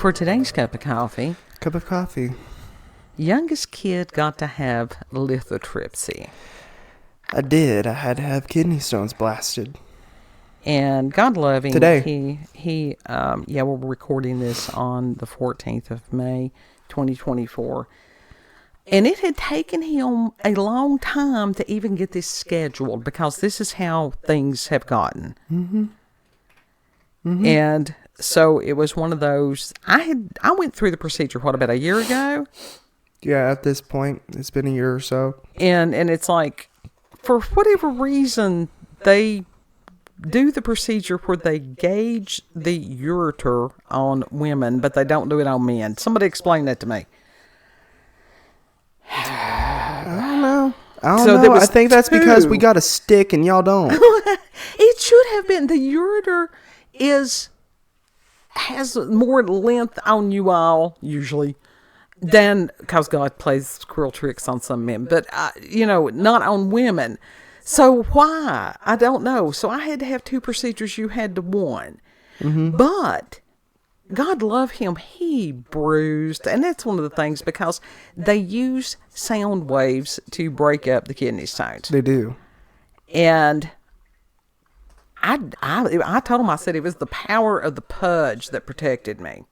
for today's cup of coffee, youngest kid got to have lithotripsy. I did. I had to have kidney stones blasted. And God love him. Today. We're recording this on the 14th of May, 2024. And it had taken him a long time to even get this scheduled because this is how things have gotten. Mm-hmm. Mm-hmm. And so it was one of those, I went through the procedure, about a year ago? Yeah, at this point, it's been a year or so. And it's like, for whatever reason, they do the procedure where they gauge the ureter on women, but they don't do it on men. Somebody explain that to me. I don't know. I think that's because we got a stick and y'all don't. It should have been. The ureter has more length on you all, usually, than, because God plays cruel tricks on some men, but, not on women. So why? I don't know. So I had to have 2 procedures. You had to 1. Mm-hmm. But God love him. He bruised. And that's one of the things, because they use sound waves to break up the kidney stones. They do. And I told him, I said, it was the power of the pudge that protected me.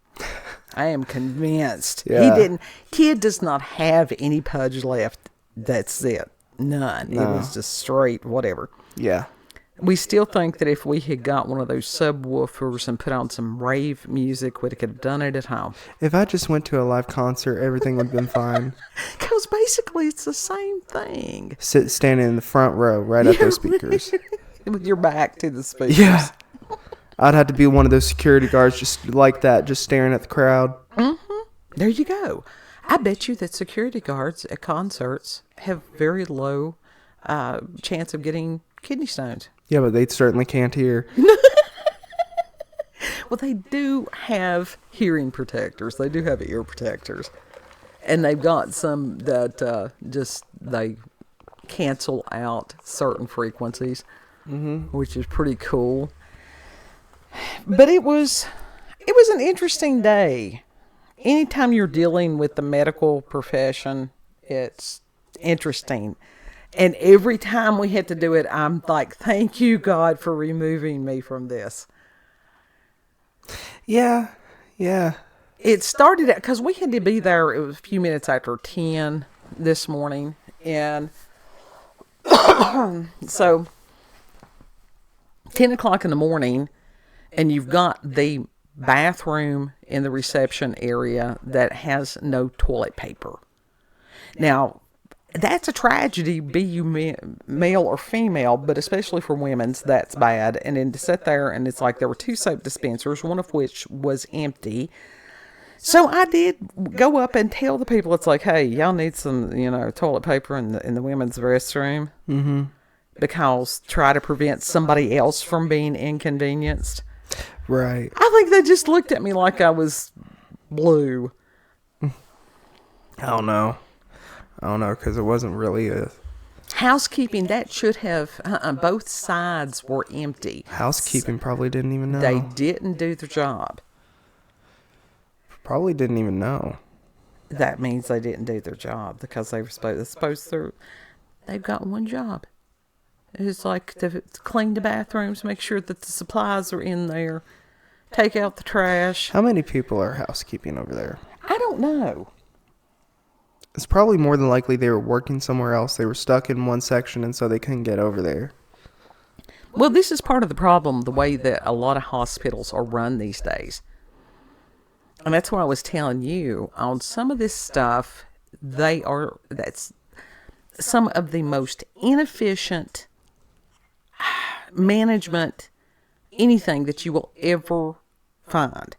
I am convinced. Yeah. Kid does not have any pudge left. That's it. None. No. It was just straight whatever. Yeah. We still think that if we had got one of those subwoofers and put on some rave music, we could have done it at home. If I just went to a live concert, everything would have been fine. Because basically it's the same thing. Standing in the front row, right at those speakers. With your back to the speakers. Yeah. I'd have to be one of those security guards just like that, just staring at the crowd. Mm-hmm. There you go. I bet you that security guards at concerts have very low chance of getting kidney stones. Yeah, but they certainly can't hear. Well, they do have hearing protectors. They do have ear protectors. And they've got some that they cancel out certain frequencies, which is pretty cool. But it was an interesting day. Anytime you're dealing with the medical profession, it's interesting. And every time we had to do it, I'm like, thank you, God, for removing me from this. Yeah. It started because we had to be there. It was a few minutes after 10 this morning. And so 10 o'clock in the morning, and you've got the bathroom in the reception area that has no toilet paper. Now, that's a tragedy, be you male or female, but especially for women's, that's bad. And then to sit there, and it's like there were 2 soap dispensers, one of which was empty. So I did go up and tell the people, it's like, hey, y'all need some, toilet paper in the women's restroom. Mm-hmm. Because try to prevent somebody else from being inconvenienced. Right. I think they just looked at me like I was blue. I don't know, because it wasn't really a... Housekeeping, that should have... both sides were empty. Housekeeping probably didn't even know. They didn't do their job. Probably didn't even know. That means they didn't do their job, because they were supposed to... They've got one job. It's like to clean the bathrooms, make sure that the supplies are in there, take out the trash. How many people are housekeeping over there? I don't know. It's probably more than likely they were working somewhere else. They were stuck in one section, and so they couldn't get over there. Well, this is part of the problem, the way that a lot of hospitals are run these days. And that's why I was telling you, on some of this stuff, that's some of the most inefficient management, anything that you will ever find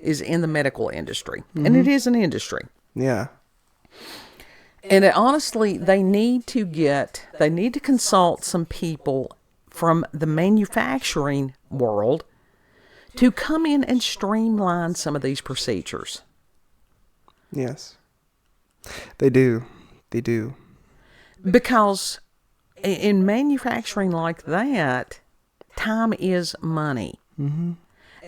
is in the medical industry. Mm-hmm. And it is an industry. Yeah. And honestly, they need to consult some people from the manufacturing world to come in and streamline some of these procedures. Yes. They do. Because in manufacturing like that, time is money. Mm-hmm.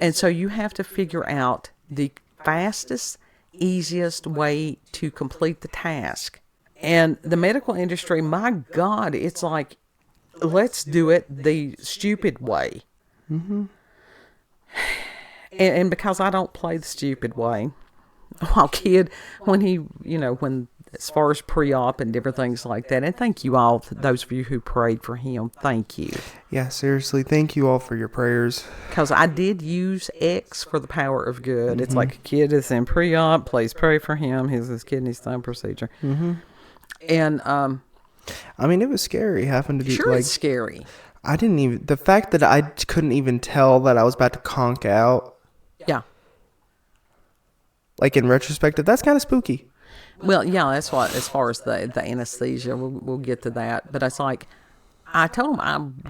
And so you have to figure out the fastest, easiest way to complete the task. And the medical industry, my God, it's like, let's do it the stupid way. Mm-hmm. And because I don't play the stupid way, while kid, when he, when as far as pre-op and different things like that, and thank you all, those of you who prayed for him, thank you. Yeah, seriously, thank you all for your prayers. Because I did use X for the power of good. It's like a kid is in pre-op, please pray for him, his kidney stone procedure. Mm-hmm. And, I mean, it was scary having to do, sure, it's scary. I didn't even, the fact that I couldn't even tell that I was about to conk out. Yeah. Like, in retrospective, that's kind of spooky. Well, yeah, that's what, as far as the anesthesia, we'll get to that. But it's like, I told him,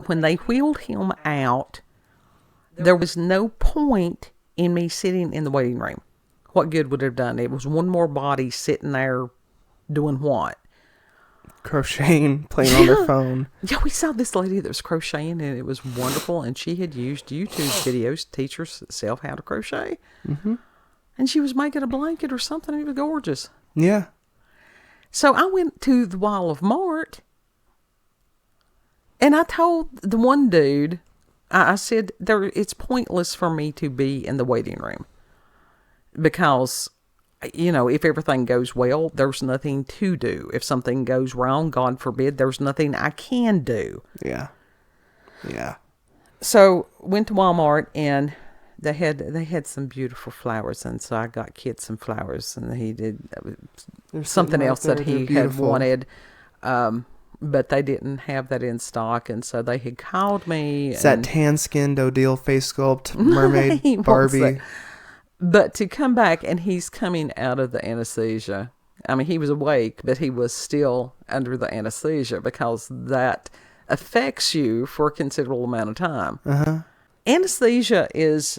when they wheeled him out, there was no point in me sitting in the waiting room. What good would it have done? It was one more body sitting there doing what? Crocheting, playing on their phone. Yeah, we saw this lady that was crocheting, and it was wonderful. And she had used YouTube videos to teach herself how to crochet. Mm-hmm. And she was making a blanket or something. It was gorgeous. Yeah. So I went to the Wall of Mart, and I told the one dude, I said, it's pointless for me to be in the waiting room. Because, if everything goes well, there's nothing to do. If something goes wrong, God forbid, there's nothing I can do. Yeah. Yeah. So went to Walmart, and they had some beautiful flowers, and so I got Kit some flowers, and he did something else that he had wanted, but they didn't have that in stock, and so they had called me. It's that tan-skinned Odile face sculpt mermaid Barbie. But to come back, and he's coming out of the anesthesia. I mean, he was awake, but he was still under the anesthesia, because that affects you for a considerable amount of time. Uh-huh. Anesthesia is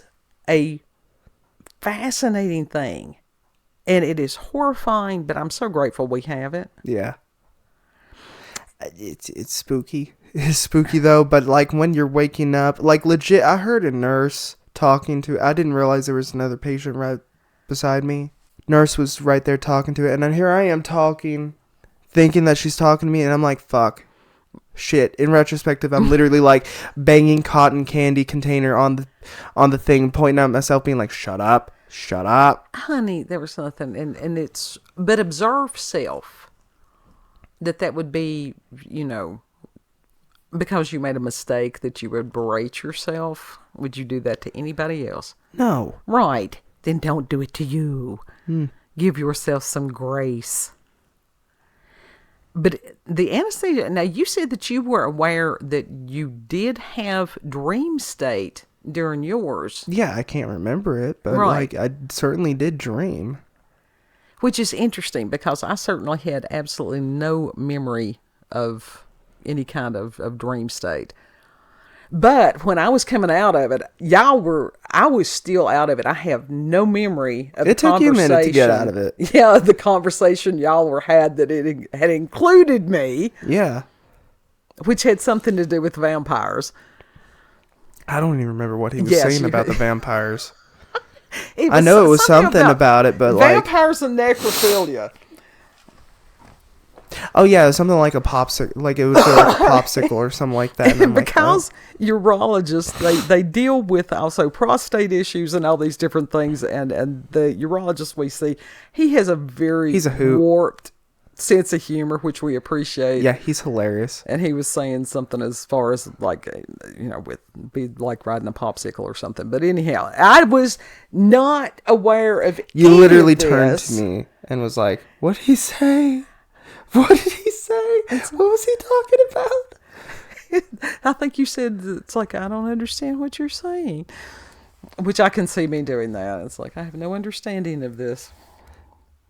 a fascinating thing, and it is horrifying, but I'm so grateful we have it. Yeah. It's spooky. It's spooky, though, but, like, when you're waking up, like, legit, I heard a nurse talking to, I didn't realize there was another patient right beside me. Nurse was right there talking to it, and then here I am talking, thinking that she's talking to me, and I'm like, fuck. Shit. In retrospective, I'm literally like banging cotton candy container on the thing, pointing at myself, being like, shut up, honey. There was nothing, and it's, but observe self, that would be, because you made a mistake, that you would berate yourself. Would you do that to anybody else? No. Right. Then don't do it to you. Give yourself some grace. But the anesthesia, now you said that you were aware that you did have dream state during yours. Yeah, I can't remember it, but right. Like I certainly did dream. Which is interesting, because I certainly had absolutely no memory of any kind of dream state. But when I was coming out of it, I was still out of it. I have no memory of the conversation. It took you a minute to get out of it. Yeah, the conversation y'all had that it had included me. Yeah. Which had something to do with vampires. I don't even remember what he was saying about the vampires. I know it was something about it, but vampires and necrophilia. Oh yeah, it was something like a popsicle, like it was like a popsicle or something like that. And because urologists, they deal with also prostate issues and all these different things, and the urologist we see, he has a very warped sense of humor, which we appreciate. Yeah, he's hilarious. And he was saying something as far as like, with be like riding a popsicle or something. But anyhow, I was not aware of. You literally turned to me and was like, "What did he say? What did he say? What was he talking about?" I think you said, it's like, I don't understand what you're saying. Which I can see me doing that. It's like, I have no understanding of this.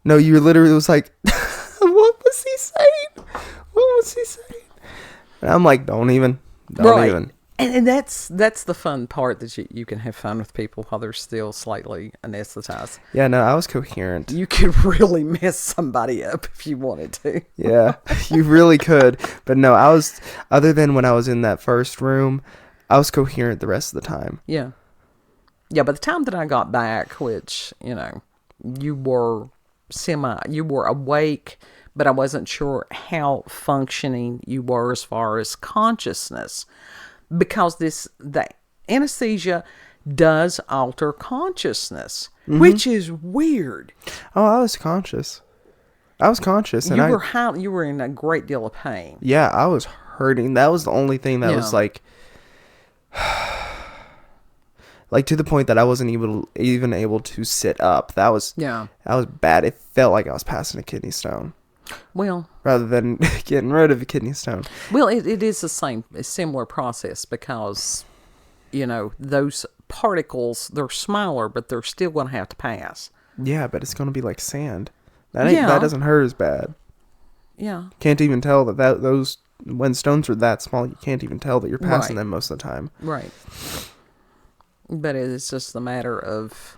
No, you literally was like, what was he saying? What was he saying? And I'm like, don't even. And that's the fun part, that you can have fun with people while they're still slightly anesthetized. Yeah, no, I was coherent. You could really mess somebody up if you wanted to. Yeah, you really could. But no, I was, other than when I was in that first room, I was coherent the rest of the time. Yeah. Yeah, by the time that I got back, which, you were you were awake, but I wasn't sure how functioning you were as far as consciousness. Because the anesthesia does alter consciousness, which is weird. Oh, I was conscious. And You were in a great deal of pain. Yeah, I was hurting. That was the only thing that was like to the point that I wasn't even able to sit up. That was bad. It felt like I was passing a kidney stone. Well, rather than getting rid of a kidney stone. Well, it is a similar process because, those particles, they're smaller, but they're still going to have to pass. Yeah, but it's going to be like sand. That doesn't hurt as bad. Yeah. Can't even tell that those, when stones are that small, you can't even tell that you're passing them most of the time. Right. But it's just a matter of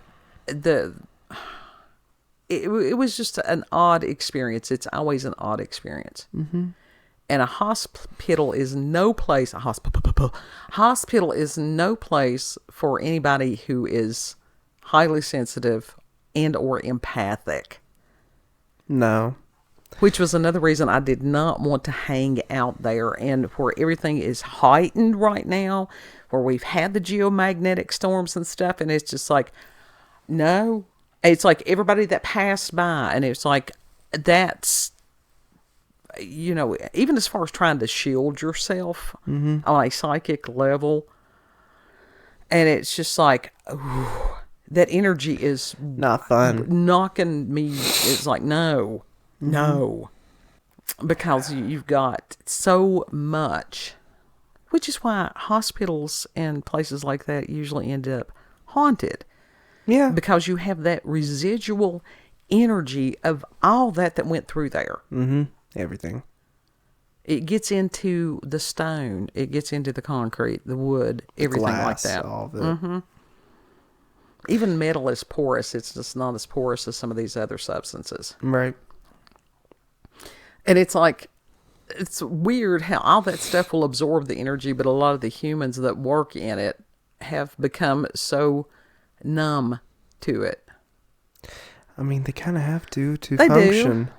it was just an odd experience. It's always an odd experience. Mm-hmm. And a hospital is no place. Hospital is no place for anybody who is highly sensitive and or empathic. No. Which was another reason I did not want to hang out there, and where everything is heightened right now, where we've had the geomagnetic storms and stuff, and it's just like, no. It's like everybody that passed by, and it's like, that's, even as far as trying to shield yourself on a psychic level, and it's just like, ooh, that energy is not fun. Knocking me. It's like, no, because you've got so much, which is why hospitals and places like that usually end up haunted. Yeah. Because you have that residual energy of all that went through there. Mm-hmm. Everything. It gets into the stone. It gets into the concrete, the wood, everything glass, like that. All of it. Mm-hmm. Even metal is porous. It's just not as porous as some of these other substances. Right. And it's like, it's weird how all that stuff will absorb the energy, but a lot of the humans that work in it have become so numb to it. I mean, they kind of have to they function. Do.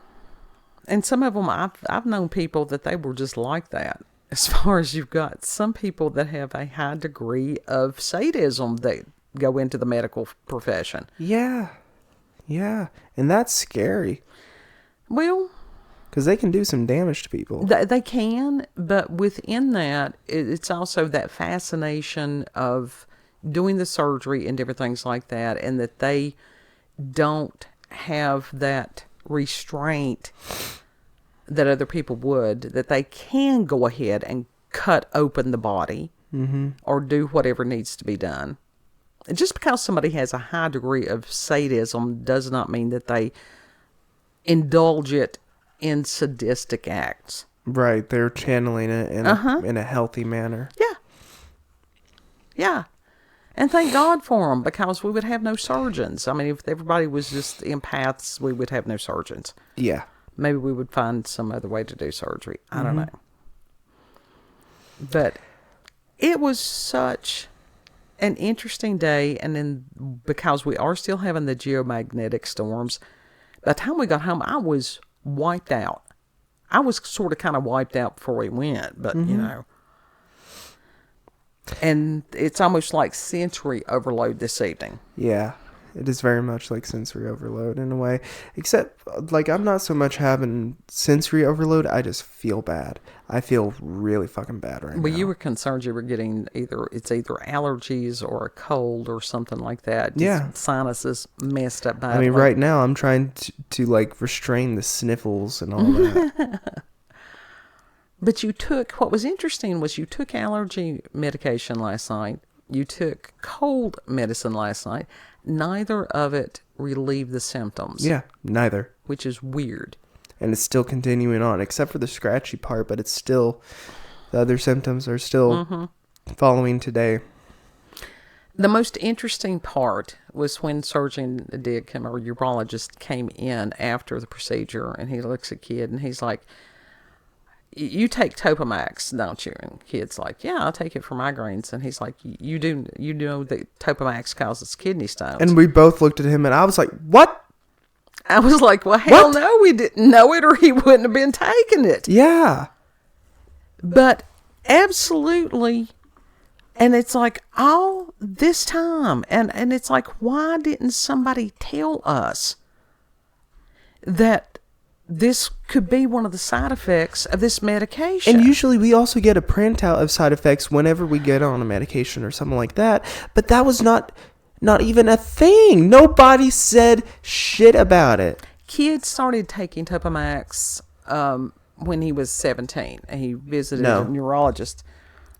And some of them, I've known people that they were just like that. As far as you've got some people that have a high degree of sadism that go into the medical profession. Yeah. And that's scary. Well, because they can do some damage to people. They can, but within that, it's also that fascination of doing the surgery and different things like that, and that they don't have that restraint that other people would, that they can go ahead and cut open the body or do whatever needs to be done. Just because somebody has a high degree of sadism does not mean that they indulge it in sadistic acts. Right, they're channeling it in a healthy manner. Yeah. And thank God for them, because we would have no surgeons. I mean, if everybody was just empaths, we would have no surgeons. Yeah. Maybe we would find some other way to do surgery. I don't know. But it was such an interesting day, and then because we are still having the geomagnetic storms, by the time we got home, I was wiped out. I was sort of kind of wiped out before we went, but and it's almost like sensory overload this evening. Yeah, it is very much like sensory overload in a way. Except, like, I'm not so much having sensory overload. I just feel bad. I feel really fucking bad right now. Well, you were concerned you were getting either allergies or a cold or something like that. Just sinuses messed up badly. I mean, right now I'm trying to like restrain the sniffles and all that. But what was interesting was you took allergy medication last night. You took cold medicine last night. Neither of it relieved the symptoms. Yeah, neither. Which is weird. And it's still continuing on, except for the scratchy part, but it's still, the other symptoms are still following today. The most interesting part was when surgeon did come, or urologist came in after the procedure, and he looks at Kid, and he's like, you take Topamax, don't you? And kid's like, yeah, I'll take it for migraines. And he's like, you know that Topamax causes kidney stones. And we both looked at him, and I was like, what? I was like, well, hell What? no, we didn't know it, or he wouldn't have been taking it. Yeah. But absolutely. And it's like all this time. And it's like, why didn't somebody tell us that this could be one of the side effects of this medication? And usually we also get a printout of side effects whenever we get on a medication or something like that. But that was not even a thing. Nobody said shit about it. Kid started taking Topamax when he was 17. And he visited a neurologist.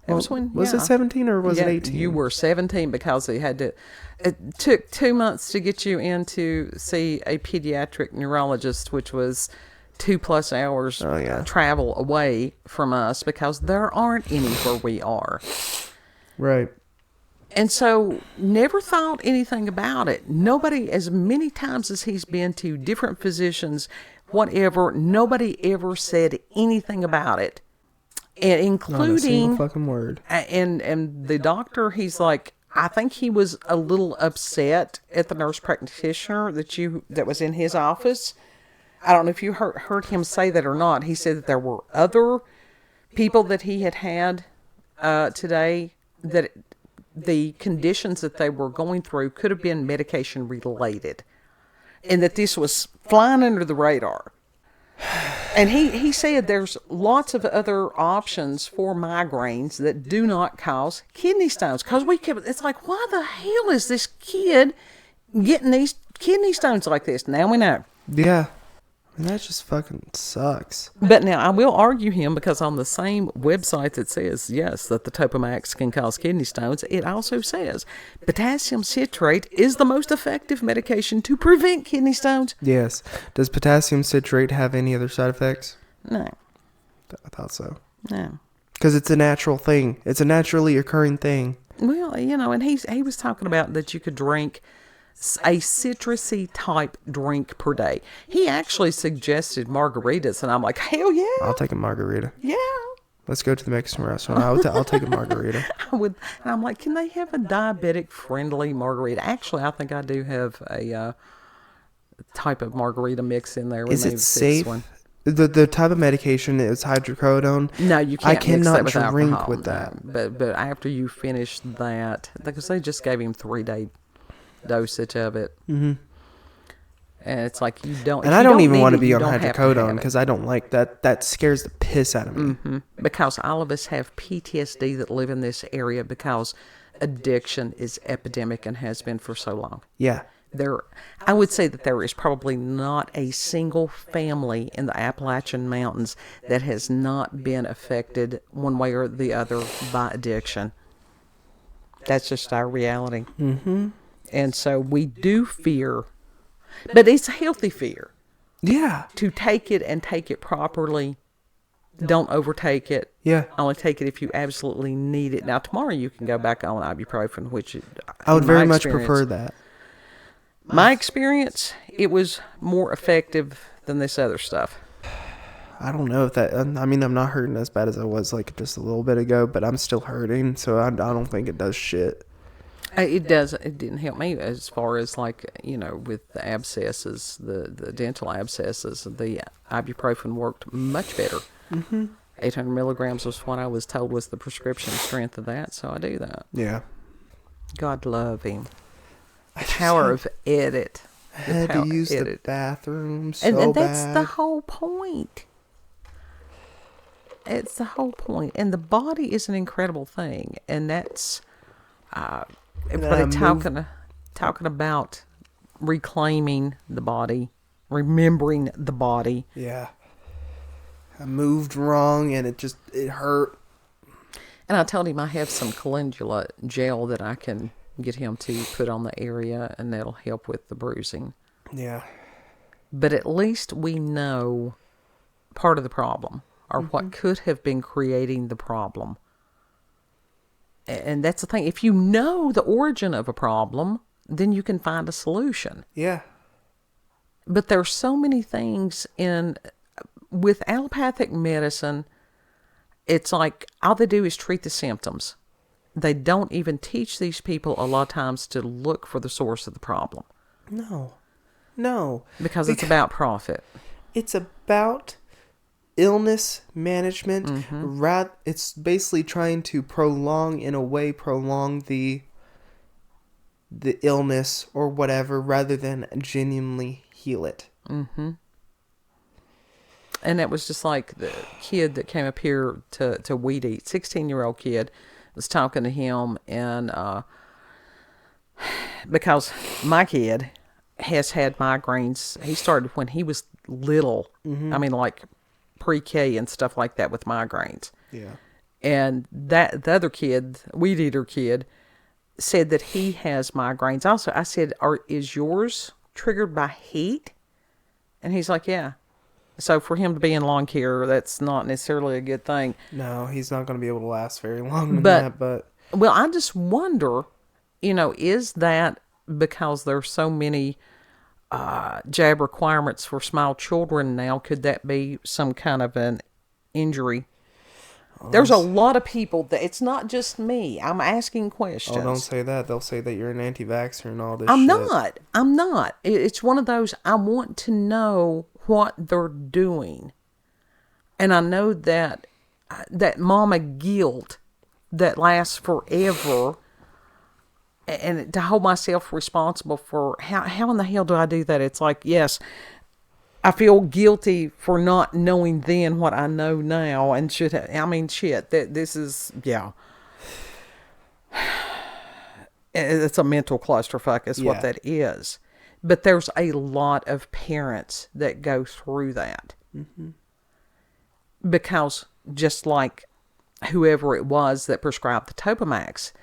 Was it 17 or was it 18? You were 17 because they had to. It took 2 months to get you in to see a pediatric neurologist, which was 2+ hours travel away from us because there aren't any where we are. Right. And so never thought anything about it. Nobody, as many times as he's been to different physicians, whatever, nobody ever said anything about it. And including Not a single fucking word. And the doctor, he's like, I think he was a little upset at the nurse practitioner that was in his office. I don't know if you heard him say that or not. He said that there were other people that he had today that the conditions that they were going through could have been medication related, and that this was flying under the radar. And he said there's lots of other options for migraines that do not cause kidney stones. Because it's like, why the hell is this kid getting these kidney stones like this? Now we know. Yeah. And that just fucking sucks. But now I will argue him because on the same website that says, yes, that the Topamax can cause kidney stones, it also says potassium citrate is the most effective medication to prevent kidney stones. Yes. Does potassium citrate have any other side effects? No. I thought so. No. Because it's a natural thing. It's a naturally occurring thing. Well, and he was talking about that you could drink a citrusy type drink per day. He actually suggested margaritas, and I'm like, hell yeah. I'll take a margarita. Yeah. Let's go to the Mexican restaurant. I'll take a margarita. I would. And I'm like, can they have a diabetic friendly margarita? Actually, I think I do have a type of margarita mix in there. Is it safe? The type of medication is hydrocodone. No, you can't. I cannot mix that with drink alcohol, with that. But after you finish that, because they just gave him 3-day dosage of it. Mm-hmm. And it's like you don't. And I don't even want to be on hydrocodone because I don't like that. That scares the piss out of me. Mm-hmm. Because all of us have PTSD that live in this area because addiction is epidemic and has been for so long. Yeah. I would say that there is probably not a single family in the Appalachian Mountains that has not been affected one way or the other by addiction. That's just our reality. Mm-hmm. And so we do fear, but it's a healthy fear. Yeah. To take it and take it properly. Don't overtake it. Yeah. Only take it if you absolutely need it. Now, tomorrow you can go back on ibuprofen, which I would very much prefer that. My experience, it was more effective than this other stuff. I don't know if that, I mean, I'm not hurting as bad as I was like just a little bit ago, but I'm still hurting, so I don't think it does shit. It does. It didn't help me as far as like, with the abscesses, the dental abscesses, the ibuprofen worked much better. Mm-hmm. 800 milligrams was what I was told was the prescription strength of that, so I do that. Yeah. God love him. The power of edit. I had to use the bathroom so and bad. That's the whole point. It's the whole point. And the body is an incredible thing. And that's everybody talking about reclaiming the body, remembering the body. Yeah. I moved wrong and it hurt. And I told him I have some calendula gel that I can get him to put on the area, and that'll help with the bruising. Yeah. But at least we know part of the problem, or what could have been creating the problem. And that's the thing. If you know the origin of a problem, then you can find a solution. Yeah. But there's so many things with allopathic medicine, it's like all they do is treat the symptoms. They don't even teach these people a lot of times to look for the source of the problem. No. Because it's about profit. It's about illness management. It's basically trying to prolong the illness or whatever rather than genuinely heal it. And it was just like the kid that came up here to Weed Eat, 16-year-old kid, was talking to him, and because my kid has had migraines. He started when he was little. I mean, like pre-K and stuff like that with migraines. Yeah. And the other kid, Weed Eater kid, said that he has migraines also. I said, is yours triggered by heat? And he's like, yeah. So for him to be in lawn care, that's not necessarily a good thing. No, he's not going to be able to last very long with that. But well, I just wonder, is that because there's so many jab requirements for small children now? Could that be some kind of an injury? There's a lot of people that it's not just me. I'm asking questions. Oh, don't say that. They'll say that you're an anti-vaxxer and all this I'm shit. I'm not. It's one of those, I want to know what they're doing. And I know that mama guilt that lasts forever, and to hold myself responsible for how in the hell do I do that? It's like, yes, I feel guilty for not knowing then what I know now, and shit, this is, yeah. It's a mental clusterfuck is what that is. But there's a lot of parents that go through that. Because just like whoever it was that prescribed the Topamax,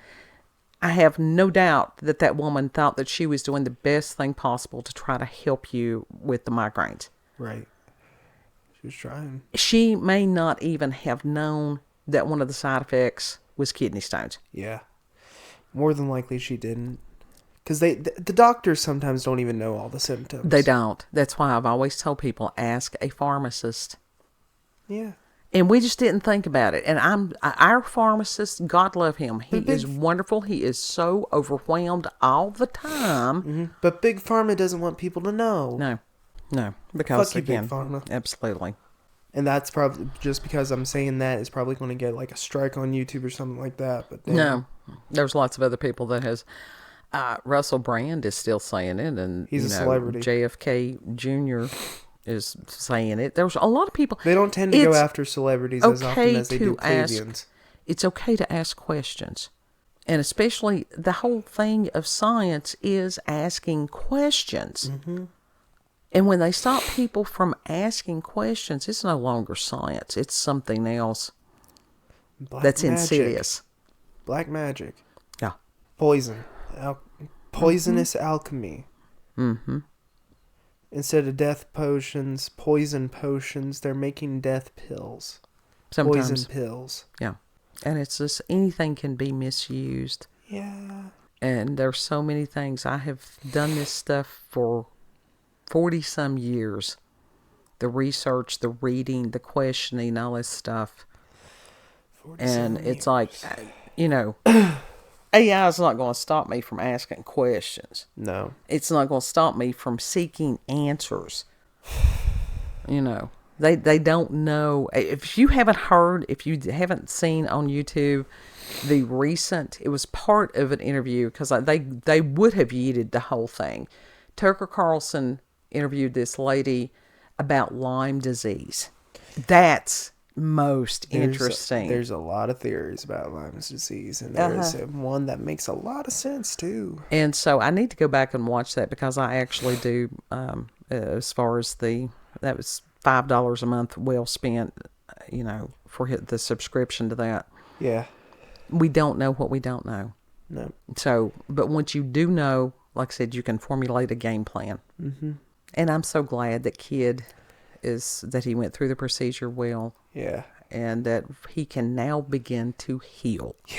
I have no doubt that woman thought that she was doing the best thing possible to try to help you with the migraines. Right. She was trying. She may not even have known that one of the side effects was kidney stones. Yeah. More than likely she didn't. Because the doctors sometimes don't even know all the symptoms. They don't. That's why I've always told people, ask a pharmacist. Yeah. And we just didn't think about it. And our pharmacist, God love him. He is wonderful. He is so overwhelmed all the time. But Big Pharma doesn't want people to know. No. Because, fuck you, again, Big Pharma. Absolutely. And that's probably, just because I'm saying that, is probably going to get like a strike on YouTube or something like that. But no. There's lots of other people that has... Russell Brand is still saying it, and he's a celebrity. JFK Jr. is saying it. There's a lot of people. They don't tend to go after celebrities as often as they do plebeians. It's okay to ask questions, and especially the whole thing of science is asking questions. And when they stop people from asking questions, it's no longer science. It's something else that's insidious. Black magic. Yeah. Poison. Poisonous alchemy. Instead of death potions, poison potions, they're making death pills. Sometimes. Poison pills. Yeah. And it's just, anything can be misused. Yeah. And there's so many things. I have done this stuff for 40 some years. The research, the reading, the questioning, all this stuff. And it's like, AI is not going to stop me from asking questions. No. It's not going to stop me from seeking answers. They don't know. If you haven't heard, if you haven't seen on YouTube it was part of an interview, because they would have yeeted the whole thing. Tucker Carlson interviewed this lady about Lyme disease. That's most interesting. There's a lot of theories about Lyme disease, and there's one that makes a lot of sense too. And so I need to go back and watch that, because I actually do, as far as that was $5 a month well spent, for the subscription to that. Yeah. We don't know what we don't know. No. So, but once you do know, like I said, you can formulate a game plan. And I'm so glad that that he went through the procedure well. Yeah. And that he can now begin to heal. Yeah.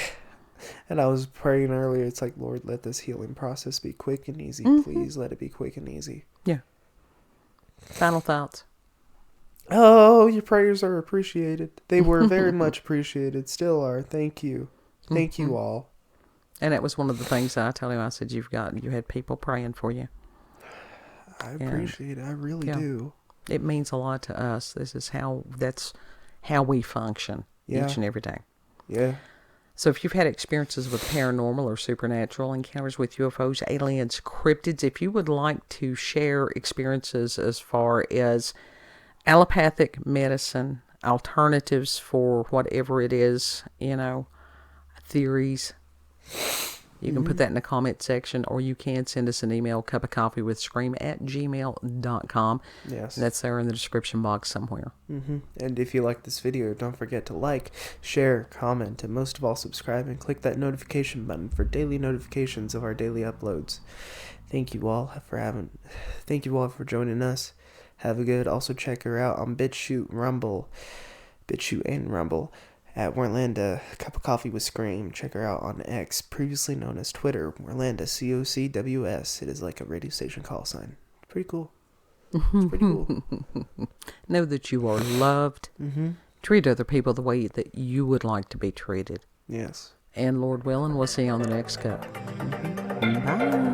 And I was praying earlier, it's like, Lord, let this healing process be quick and easy. Please let it be quick and easy. Yeah. Final thoughts? Oh, your prayers are appreciated. They were very much appreciated. Still are. Thank you. Thank you all. And that was one of the things I told him. I said, you had people praying for you. I appreciate it. I really do. It means a lot to us. That's how we function each and every day. Yeah. So if you've had experiences with paranormal or supernatural encounters with UFOs, aliens, cryptids, if you would like to share experiences as far as allopathic medicine, alternatives for whatever it is, theories, you can put that in the comment section, or you can send us an email, cupofcoffeewithscream@gmail.com. Yes. That's there in the description box somewhere. And if you like this video, don't forget to like, share, comment, and most of all, subscribe and click that notification button for daily notifications of our daily uploads. Thank you all for joining us. Have a good. Also check her out on BitChute and Rumble. At Warlanda, Cup of Coffee with Scream. Check her out on X, previously known as Twitter, Warlanda, COCWS. It is like a radio station call sign. Pretty cool. It's pretty cool. Know that you are loved. Treat other people the way that you would like to be treated. Yes. And Lord willing, we'll see you on the next cup. Bye.